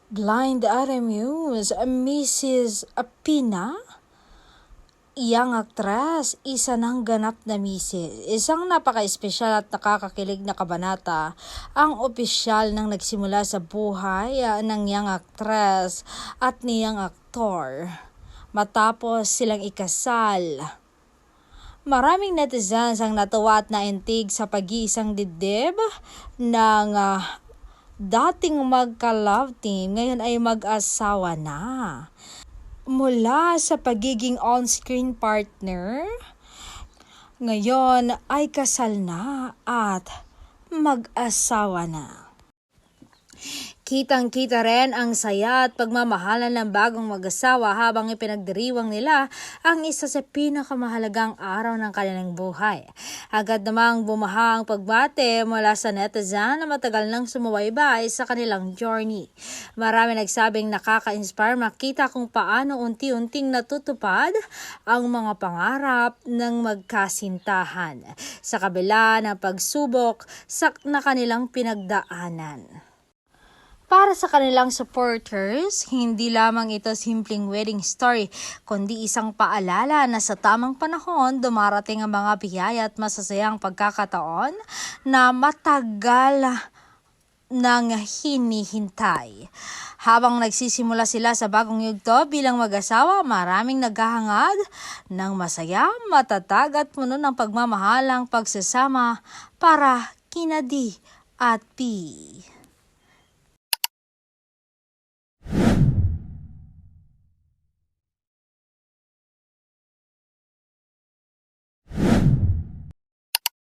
Blind RMUs, Mrs. Apina, iyang aktres, isa ng ganap na misis. Isang napaka-espesyal at nakakakilig na kabanata ang opisyal nang nagsimula sa buhay ng iyang aktres at niyang aktor. Matapos silang ikasal, maraming netizens ang natuwa at naintig sa pag-iisang dibdib ng dating magka-love team, ngayon ay mag-asawa na. Mula sa pagiging on-screen partner, ngayon ay kasal na at mag-asawa na. Kitang-kita rin ang saya at pagmamahalan ng bagong mag-asawa habang ipinagdiriwang nila ang isa sa pinakamahalagang araw ng kanilang buhay. Agad namang bumaha ang pagbate mula sa netizen na matagal nang sumubaybay sa kanilang journey. Marami nagsabing nakaka-inspire makita kung paano unti-unting natutupad ang mga pangarap ng magkasintahan sa kabila ng pagsubok na kanilang pinagdaanan. Para sa kanilang supporters, hindi lamang ito simpleng wedding story, kundi isang paalala na sa tamang panahon dumarating ang mga biyaya at masasayang pagkakataon na matagal nang hinihintay. Habang nagsisimula sila sa bagong yugto bilang mag-asawa, maraming naghahangad ng masaya, matatag at puno ng pagmamahalang pagsasama para kina D at P.